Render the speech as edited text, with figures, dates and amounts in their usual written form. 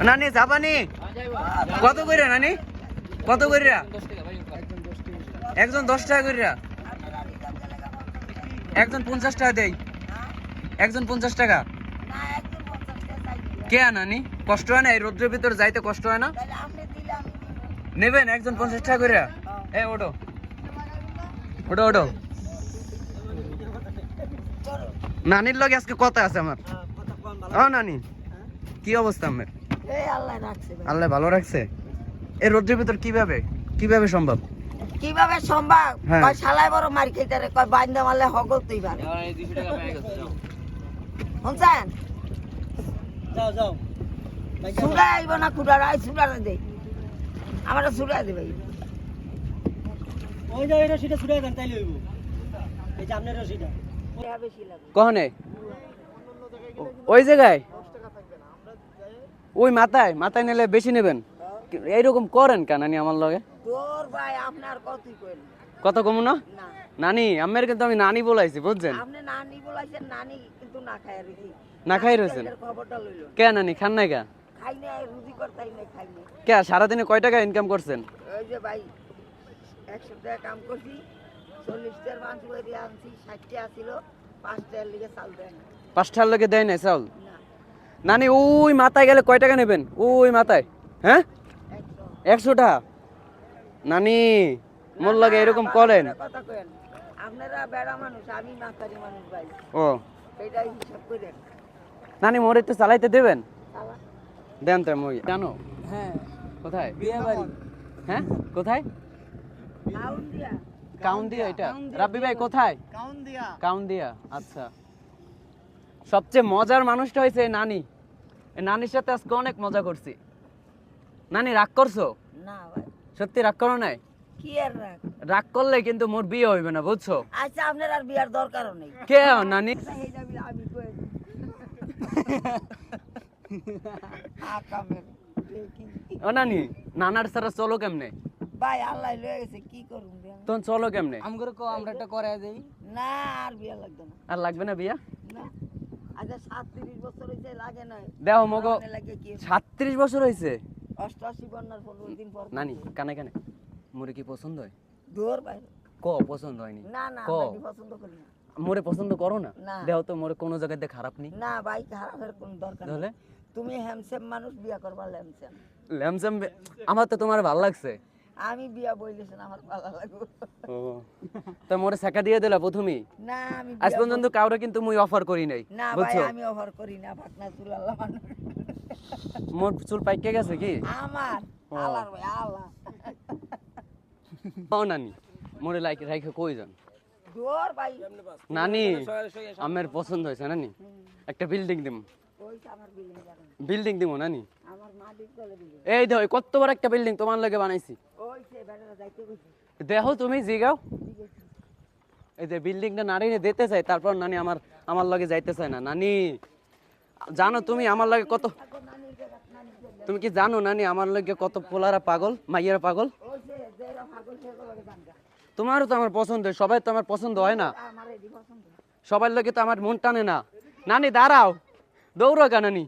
নানি জাপানি কত কইরা নানি কত কইরা একজন 10 টাকা কইরা একজন 50 টাকা দেই একজন 50 টাকা কে নানি কষ্ট হয় না এই রোদ্রের ভিতর যাইতে কষ্ট হয় না নেবেন একজন 50 টাকা কইরা এই ওঠো ওঠো ওঠো নানির লগে আজকে কথা আছে আমার ও নানি কি অবস্থা আমার আল্লাহ ভালো রাখছে এই রোদ্রের ভিতর কিভাবে সম্ভব কিভাবে সম্ভব কয় শালায় বড় মার খেতে রে কয় বাইন্দা মারলে হগল তুই পারে শুনছেন যাও যাও সুড়া আইব না কুড়া আই সুড়া দে আমারে সুড়া দে ভাই ওই যে এটা সেটা সুড়া দেন তাইলে হইব এই যে আপনার রশিটা কহনে ওই জায়গায় ওই মাথায় নিলে বেশি নেবেন এইরকম করেন কানানি আমার লগে তোর ভাই আপনার কতই কইল কত কম না নানি আমার কিন্তু আমি নানি বলাইছি বুঝছেন আপনি নানি বলাইছেন নানি কিন্তু না খায় রইছি না খাই রইছেন খবরটা লইলো কে নানি খান নাই কা খাই নাই রুজি করতাই নাই খাই নাই কে সারাদিনে কয় টাকা ইনকাম করছেন ওই যে ভাই 100 টাকা কাম করছি 40 টাকার মাংস করে আনছি 60 টাকা ছিল 5 টাকার লিগে চাল দেয় না 5 টাকার লগে দেয় না চাউল না নানি ওই মাথায় গেলে কয় টাকা নেবেন ওই মাথায় হ্যাঁ 100 টাকা নানি মোর লাগে এরকম করেন কথা কইেন আপনারা বেড়া মানুষ আমি মাতারি মানুষ ভাই ও এইটাই হিসাব করেন নানি মোর একটু চালাইতে দেবেন চালা দেন তো মই জানো হ্যাঁ কোথায় বিয়ে বাড়ি হ্যাঁ কোথায় কাউন দিয়া কাউন দিয়া এটা রাব্বি ভাই কোথায় কাউন দিয়া আচ্ছা সবচেয়ে মজার মানুষটা হইছে এই নানি এই নানির সাথে আজকে অনেক মজা করছি নানি রাগ করছো না ভাই সত্যি রাগ করো নাই কি আর রাখ রাগ করলে কিন্তু মোর বিয়ে হইবে না বুঝছো আচ্ছা আপনার আর বিয়ার দরকারও নেই কে নানি আচ্ছা, এই যাবি আমি কই আকামের দেখি ও নানি নানার সারা চলো কেমনে ভাই আল্লাহ লয়ে গেছে কি করুম রে তখন চলো কেমনে আমগরে কো আমরা একটা করে দেই না আর বিয়া লাগবে না আর লাগবে না বিয়া না আচ্ছা 37 বছর হইছে লাগে না দেখো মগো মানে লাগে কি 36 বছর হইছে 88 বন্যার 15 দিন পর নানি কানে কানে মোরে কি পছন্দ হয় দূর ভাই ক পছন্দ হয়নি না না কও। আমি পছন্দ করি না মোরে পছন্দ করো না না। দেখো তো মোরে কোনো জায়গাতে খারাপ নেই না ভাই খারাপের কোনো দরকার তাহলে নেই তুমি হ্যামসেম মানুষ বিয়া করবা ল্যামসেম ল্যামসাম আমার তো তোমার ভালো লাগছে আমি বিয়া বইলেছেন আমার ভালো লাগবে ও তো মোরে ছেকা দিয়ে দিলা প্রথমেই না আমি আজ বিয়া পর্যন্ত কাউরে কিন্তু মুই অফার করি নাই না ভাই বুঝছো আমি অফার করি না ভাগনা চুল আল্লাহ মানুষ মোর চুল পাইকে গেছে কি আমার ও। আল্লাহর ভাই আল্লাহ ও নানি মোরে লাইক রাইখে কই যান দূর ভাই নানি আমার পছন্দ হয়েছে নানি একটা বিল্ডিং দিম ওইটা আমার বিল্ডিং জানেন বিল্ডিং দিমু নানি আমার মালিক চলে দিবে এই দেখো কত বড় একটা বিল্ডিং তোমার লাগে বানাইছি ওই সে বেটারা যাইতে কইছে দেখো তুমি জিগাও এই যে বিল্ডিংটা নারী দিতে চাই তারপর নানি আমার লগে যাইতে চায় না নানি জানো তুমি আমার লগে কত তুমি কি জানো নানি আমার লগে কত পোলারা পাগল মাইয়ারা পাগল ওই সে যেরা পাগল সে লাগে জানগা তোমারও তো আমার পছন্দ সবাই তো আমার পছন্দ হয় না আমার এডি পছন্দ সবার লগে তো আমার মন টানে না নানি দাঁড়াও দৌড়ো গা নানি